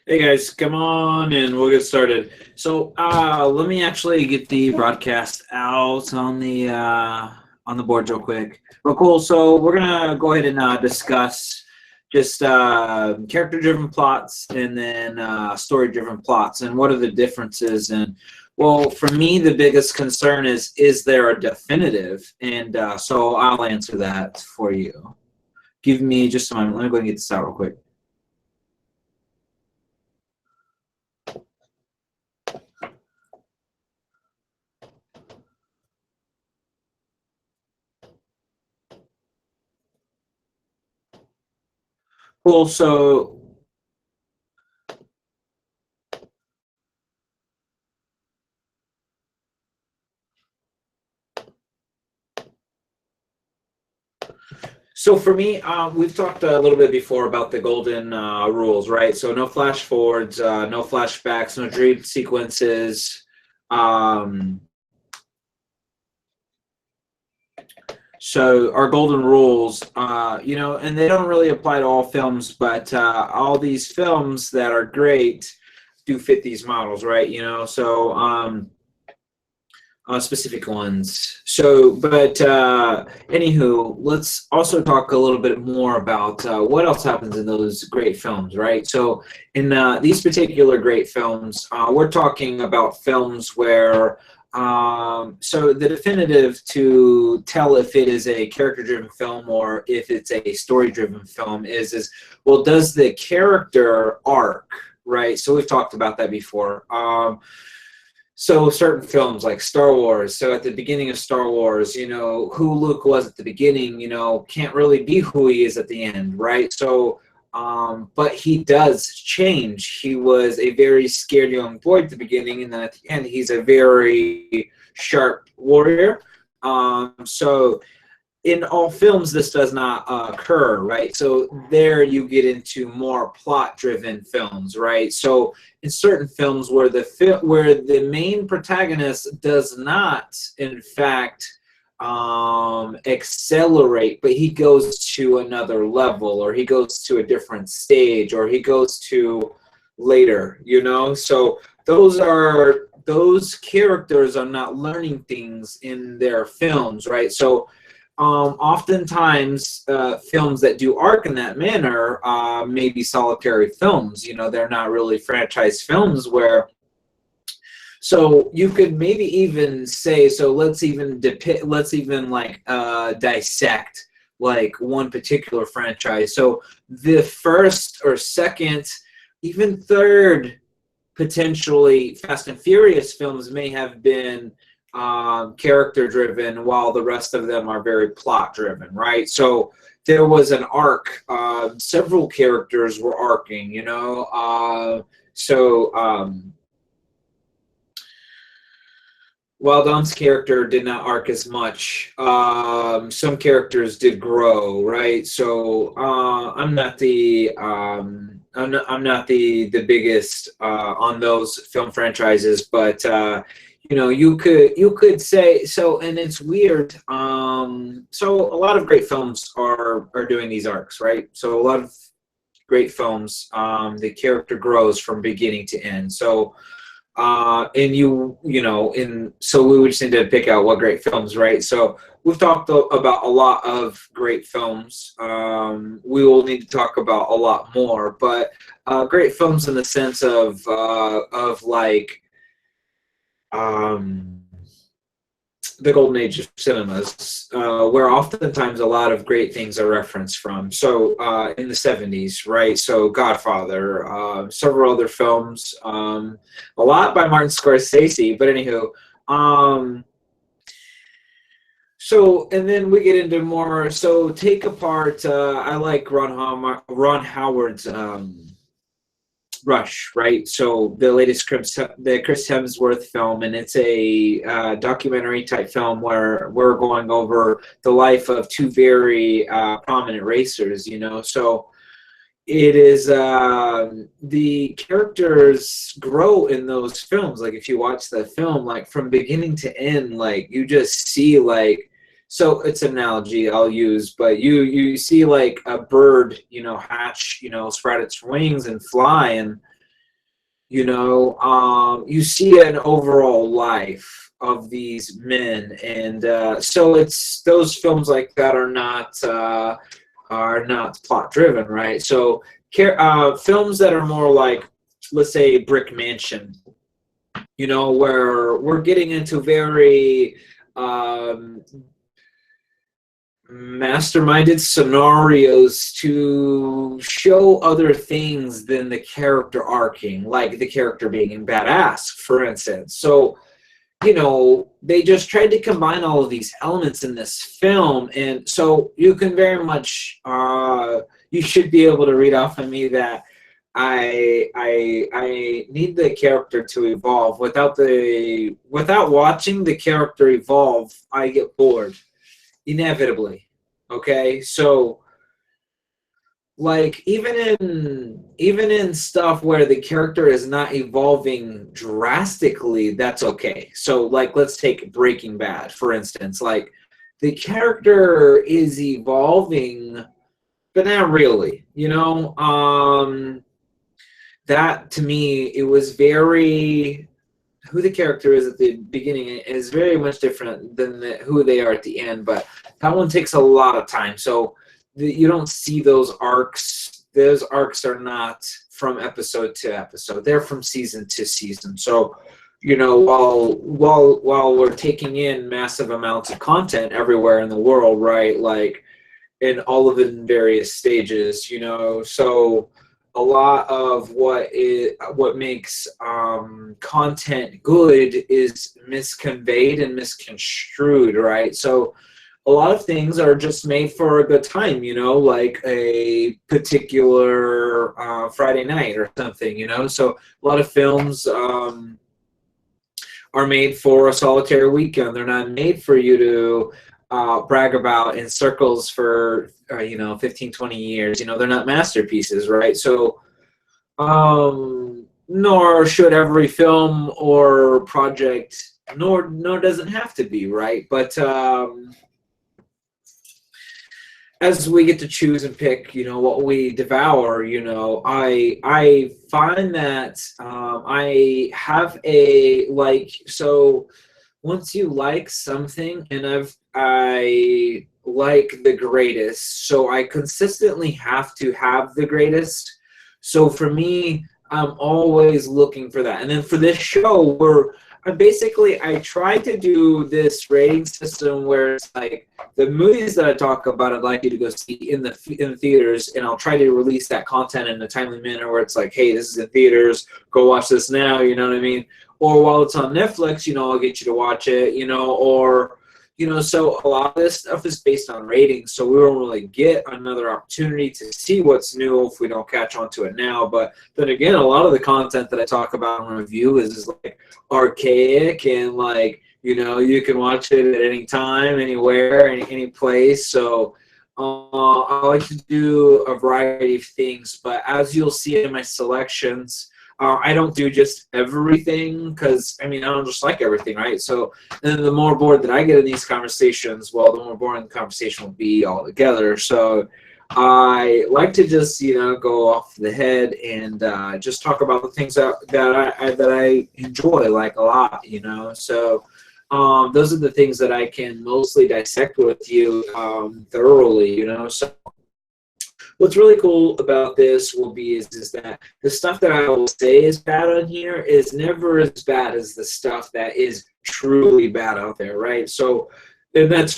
Hey guys, come on and we'll get started. So let me actually get the broadcast out on the board real quick. Real cool. So we're gonna go ahead and discuss just character-driven plots and then story-driven plots and what are the differences. And well, for me, the biggest concern is there a definitive? And so I'll answer that for you. Give me just a moment. Let me go and get this out real quick. Cool. So for me, we've talked a little bit before about the golden rules, right? So no flash forwards, no flashbacks, no dream sequences. Um, so our golden rules, and they don't really apply to all films, but all these films that are great do fit these models, right? Specific ones. So, but anywho, let's also talk a little bit more about what else happens in those great films, right? So, in these particular great films, we're talking about films where so the definitive to tell if it is a character-driven film or if it's a story-driven film is well, does the character arc, right? So we've talked about that before. So certain films like Star Wars, so at the beginning of Star Wars, who Luke was at the beginning, can't really be who he is at the end, right? So, but he does change. He was a very scared young boy at the beginning, and then at the end, he's a very sharp warrior. So in all films this does not occur, right? So there you get into more plot driven films, right? So in certain films where the main protagonist does not in fact accelerate, but he goes to another level, or he goes to a different stage, or he goes to later, so those characters are not learning things in their films, right? So oftentimes films that do arc in that manner may be solitary films. They're not really franchise films where, so you could maybe even say, so let's even like dissect like one particular franchise. So the first or second, even third, potentially Fast and Furious films may have been character driven, while the rest of them are very plot driven, right? So there was an arc. Several characters were arcing, while Dom's character did not arc as much, some characters did grow, right? So I'm not the biggest on those film franchises, but you could say so, and it's weird. So a lot of great films are doing these arcs, right? So a lot of great films, the character grows from beginning to end. So and so we just need to pick out what great films, right? So we've talked about a lot of great films. We will need to talk about a lot more, but great films in the sense of like um, the golden age of cinemas, where oftentimes a lot of great things are referenced from. So in the 70s, right? So Godfather, several other films, a lot by Martin Scorsese, but anywho. So, and then we get into more, so take apart, I like Ron Howard's Rush, right? So the Chris Hemsworth film, and it's a documentary type film where we're going over the life of two very prominent racers. So it is the characters grow in those films. Like if you watch the film, like from beginning to end, like you just see like. So it's an analogy I'll use, but you see like a bird, hatch, spread its wings and fly, and You see an overall life of these men, and so it's those films like that are not plot driven, right? So films that are more like, let's say, Brick Mansion, where we're getting into very um, masterminded scenarios to show other things than the character arcing, like the character being badass, for instance. So, they just tried to combine all of these elements in this film, and so you can very much, you should be able to read off of me that I need the character to evolve. Without watching the character evolve, I get bored inevitably. Okay, so like even in stuff where the character is not evolving drastically, that's okay. So like, let's take Breaking Bad for instance. Like, the character is evolving, but not really. That to me, it was very, who the character is at the beginning is very much different than who they are at the end, but that one takes a lot of time. So you don't see those arcs. Those arcs are not from episode to episode. They're from season to season. So, while we're taking in massive amounts of content everywhere in the world, right? Like, and all of it in various stages, so a lot of what makes content good is misconveyed and misconstrued, right? So a lot of things are just made for a good time, like a particular Friday night or something, so a lot of films are made for a solitary weekend. They're not made for you to brag about in circles for 15, 20 years. They're not masterpieces, right? So nor should every film or project, nor doesn't have to be, right? But as we get to choose and pick, what we devour, I find that I have a like, so once you like something, and I like the greatest, so I consistently have to have the greatest. So for me, I'm always looking for that. And then for this show, I try to do this rating system where it's like the movies that I talk about, I'd like you to go see in the theaters, and I'll try to release that content in a timely manner where it's like, hey, this is in theaters, go watch this now, you know what I mean? Or while it's on Netflix, I'll get you to watch it, or so a lot of this stuff is based on ratings, so we won't really get another opportunity to see what's new if we don't catch on to it now. But then again, a lot of the content that I talk about in review is like archaic, and like, you can watch it at any time, anywhere, any place. So I like to do a variety of things, but as you'll see in my selections, I don't do just everything, because I don't just like everything, right? So then the more bored that I get in these conversations, well, the more boring the conversation will be altogether. So I like to just go off the head and just talk about the things that I enjoy like a lot. So those are the things that I can mostly dissect with you thoroughly. So what's really cool about this will be is that the stuff that I will say is bad on here is never as bad as the stuff that is truly bad out there, right? So, and that's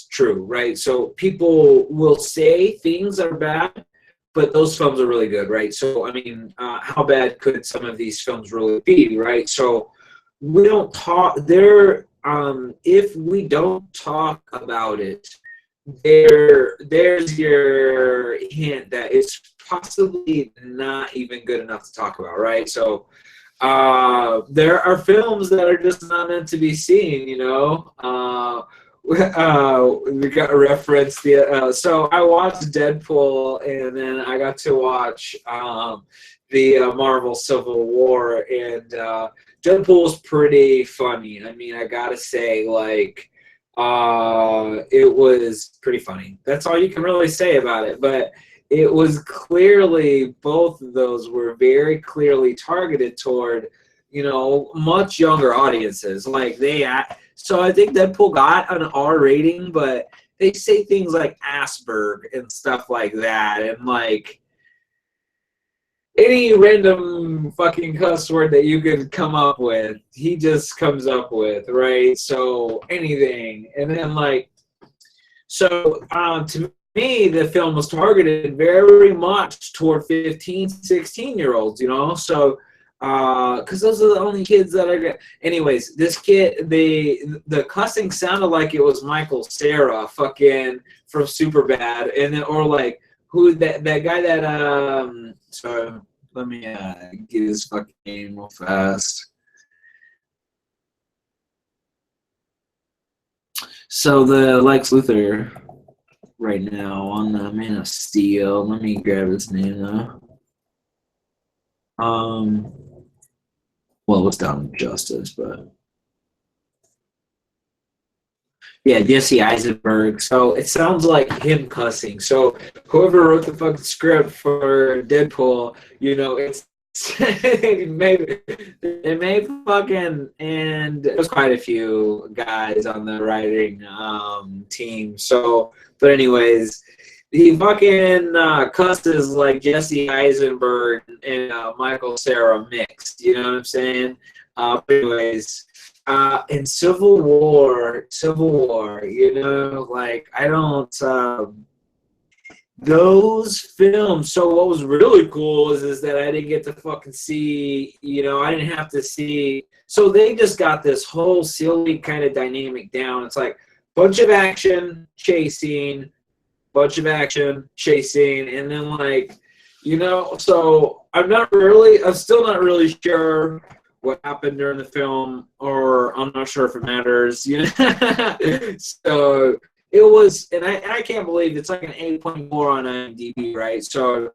true, right? So people will say things are bad, but those films are really good, right? So how bad could some of these films really be, right? So we don't talk there. If we don't talk about it, there's your hint that it's possibly not even good enough to talk about, right? So there are films that are just not meant to be seen. We got a reference. So I watched Deadpool, and then I got to watch the Marvel Civil War, and Deadpool's pretty funny. I gotta say, like, it was pretty funny. That's all you can really say about it. But it was clearly, both of those were very clearly targeted toward, you know, much younger audiences. Like so I think Deadpool got an R rating, but they say things like Asperg and stuff like that, and like any random fucking cuss word that you could come up with, he just comes up with, right? So anything, and then like, so to me, the film was targeted very much toward 15, 16-year-olds, you know? So, because those are the only kids that are good. Anyways, this kid, the cussing sounded like it was Michael Cera fucking from Superbad, and then, or like, who, that guy that, so let me get his fucking name real fast. So the Lex Luthor right now on the Man of Steel. Let me grab his name though. Well, it's Dawn of Justice, but yeah, Jesse Eisenberg. So it sounds like him cussing. So whoever wrote the fucking script for Deadpool, you know, it's it may fucking, and there's quite a few guys on the writing team. So, but anyways, he fucking cusses like Jesse Eisenberg and Michael Cera mixed. You know what I'm saying? But anyways, in Civil War, you know, like I don't. Those films. So what was really cool is that I didn't get to fucking see, you know, I didn't have to see. So they just got this whole silly kind of dynamic down. It's like bunch of action, chasing, and then like, you know, so I'm still not really sure what happened during the film, or I'm not sure if it matters, you know. So it was, and I can't believe it's like an 8.4 on IMDb, right? So,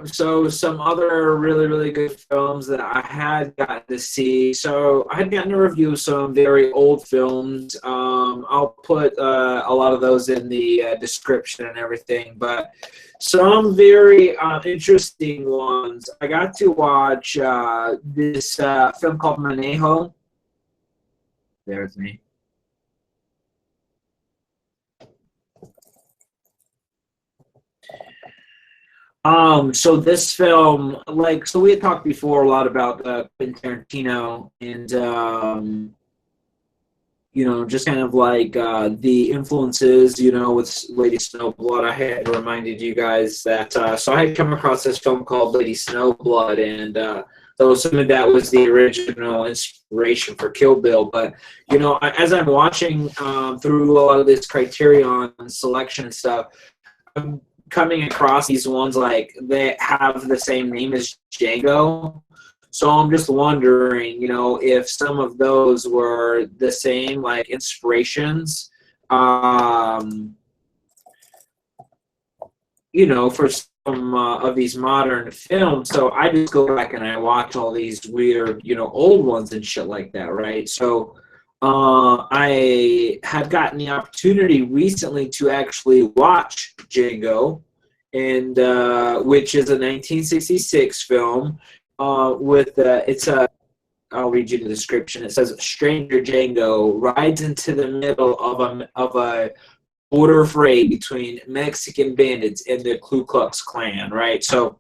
so some other really good films that I had gotten to see. So I had gotten to review some very old films. I'll put a lot of those in the description and everything, but some very interesting ones. I got to watch this film called Manejo. There with me. So this film, like, so we had talked before a lot about Quentin Tarantino and, you know, just kind of like the influences, you know, with Lady Snowblood. I had reminded you guys that, so I had come across this film called Lady Snowblood, and so some of that was the original inspiration for Kill Bill. But, you know, as I'm watching through a lot of this Criterion selection and stuff, I'm coming across these ones like they have the same name as Django. So I'm just wondering, you know, if some of those were the same like inspirations, you know, for some of these modern films. So I just go back and I watch all these weird, you know, old ones and shit like that, right? So I had gotten the opportunity recently to actually watch Django, and which is a 1966 film with I'll read you the description. It says, "Stranger Django rides into the middle of a border fray between Mexican bandits and the Ku Klux Klan." Right, so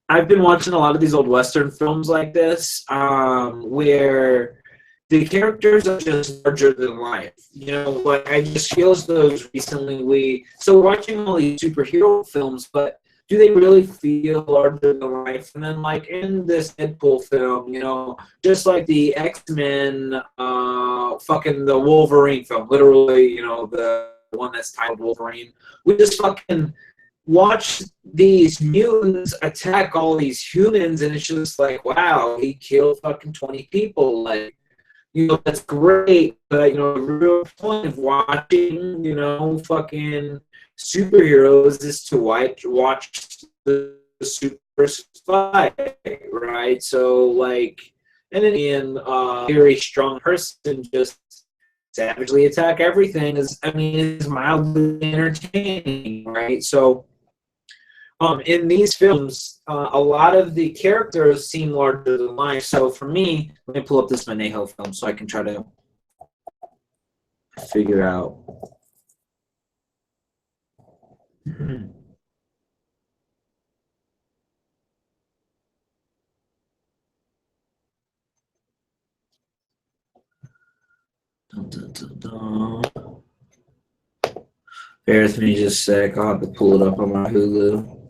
I've been watching a lot of these old Western films like this, where the characters are just larger than life. You know, like I just feel as though recently so watching all these superhero films, but do they really feel larger than life? And then like in this Deadpool film, you know, just like the X-Men, fucking the Wolverine film, literally, you know, the one that's titled Wolverine, we just fucking watch these mutants attack all these humans, and it's just like, wow, he killed fucking 20 people, like, you know, that's great, but, you know, the real point of watching, you know, fucking superheroes is to watch the super fight, right? So, like, and then being a very strong person just savagely attack everything is mildly entertaining, right? So in these films, a lot of the characters seem larger than life. So for me, let me pull up this Manejo film so I can try to figure out. Dun, dun, dun, dun. Bear with me just a sec. I'll have to pull it up on my Hulu.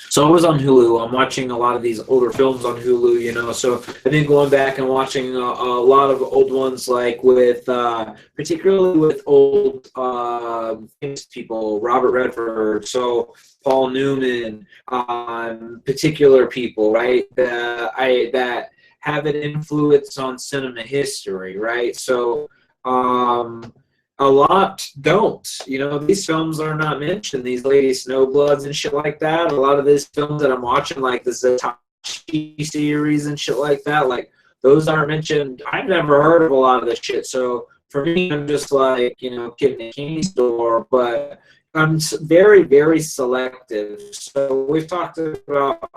So I was on Hulu. I'm watching a lot of these older films on Hulu, you know. So I've been going back and watching a lot of old ones, like with, particularly with old famous people, Robert Redford, so Paul Newman, particular people, right? That have an influence on cinema history, right? So. A lot don't. You know, these films are not mentioned, these Lady Snowbloods and shit like that. A lot of these films that I'm watching, like the Zatachi series and shit like that, like, those aren't mentioned. I've never heard of a lot of this shit. So for me, I'm just like, you know, kid in a candy store, but I'm very, very selective. So we've talked about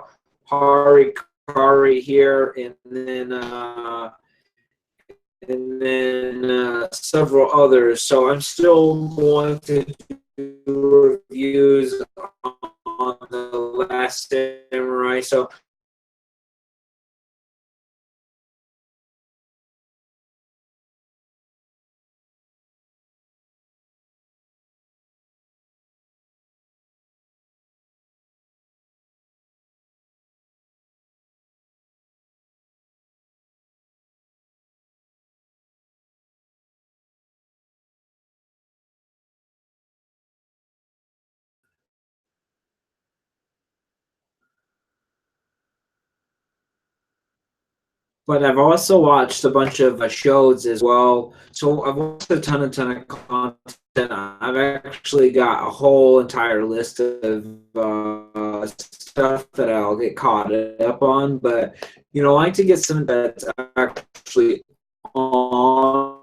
Hari Kari here, and then several others. So I'm still going to do reviews on The Last Samurai. So but I've also watched a bunch of shows as well. So I've watched a ton of content. I've actually got a whole entire list of stuff that I'll get caught up on. But, you know, I like to get some that's actually on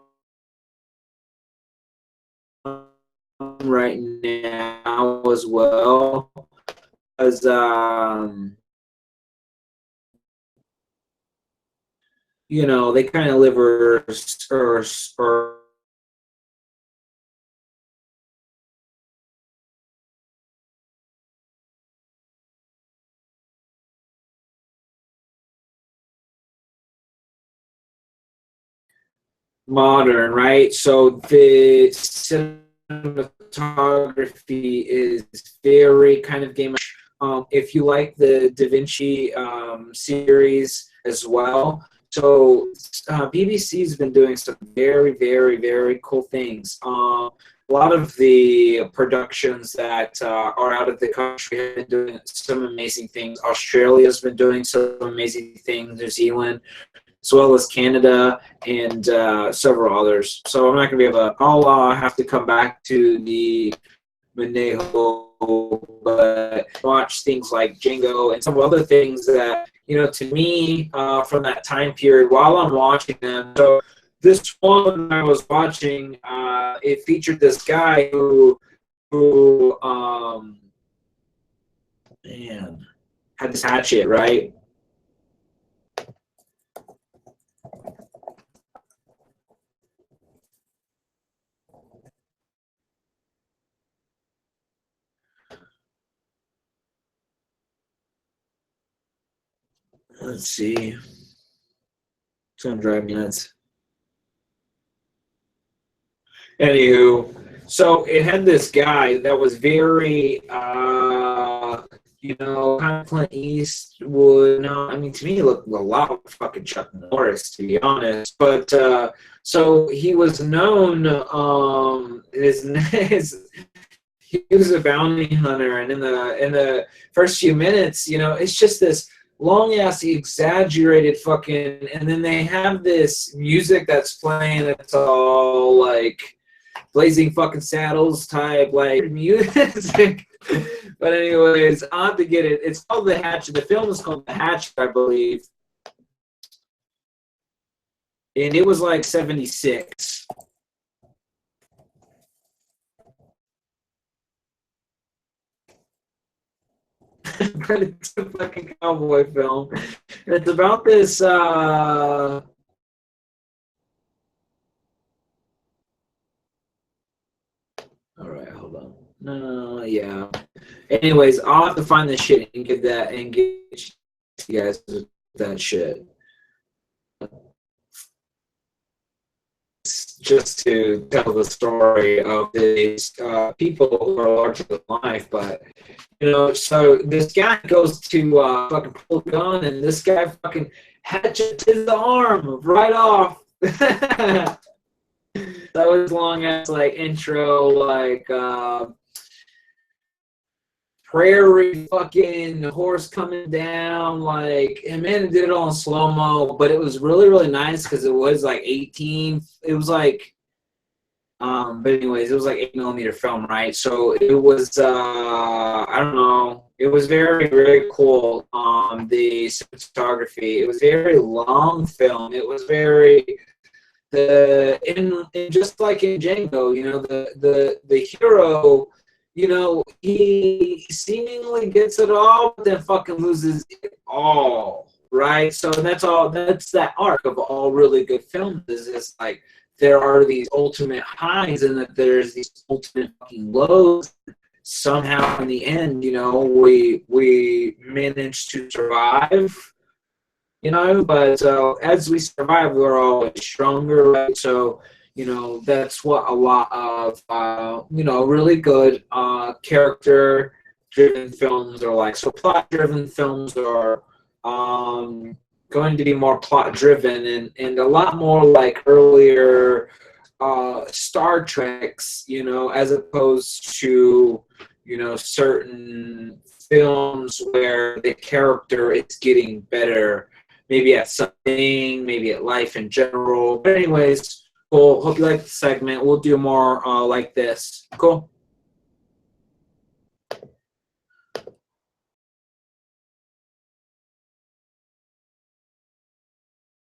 right now as well. As you know, they kind of live or modern, right? So the cinematography is very kind of game. If you like the Da Vinci series as well, so BBC's been doing some very, very, very cool things. A lot of the productions that are out of the country have been doing some amazing things. Australia's been doing some amazing things. New Zealand, as well as Canada and several others. So I'm not going to be able to, I'll have to come back to the Manejo, but watch things like Django and some other things that, you know, to me, from that time period while I'm watching them. So this one I was watching, it featured this guy who man, had this hatchet, right? Let's see. It's gonna drive me nuts. Anywho, so it had this guy that was very, you know, kind of Clint Eastwood. No, I mean, to me, he looked a lot like fucking Chuck Norris, to be honest. But so he was known. His he was a bounty hunter, and in the first few minutes, you know, it's just this long ass exaggerated fucking, and then they have this music that's playing that's all like Blazing fucking Saddles type like music. But anyways, I have to get it. It's called The Hatchet. The film is called The Hatchet, I believe. And it was like 76. But it's a fucking cowboy film. It's about this all right, hold on. No, yeah. Anyways, I'll have to find this shit and get that and get you guys that shit. Just to tell the story of these people who are larger than life, but you know, so this guy goes to fucking pull a gun, and this guy fucking hatchets his arm right off. That was long as like intro, like prairie fucking horse coming down, like, and man, it did it all in slow-mo, but it was really, really nice because it was like 18, it was like, but anyways, it was like 8mm film, right? So it was, I don't know, it was very, very cool, the cinematography, it was very long film, it was very, in just like in Django, you know, the hero, you know, he seemingly gets it all, but then fucking loses it all, right? So that's all. That's that arc of all really good films. Is just like there are these ultimate highs, and that there's these ultimate fucking lows. Somehow, in the end, you know, we manage to survive. You know, but as we survive, we're always stronger, right? So, you know, that's what a lot of, you know, really good character-driven films are like. So plot-driven films are going to be more plot-driven and a lot more like earlier Star Treks, you know, as opposed to, you know, certain films where the character is getting better, maybe at something, maybe at life in general. But anyways, cool. Hope you like the segment. We'll do more like this. Cool.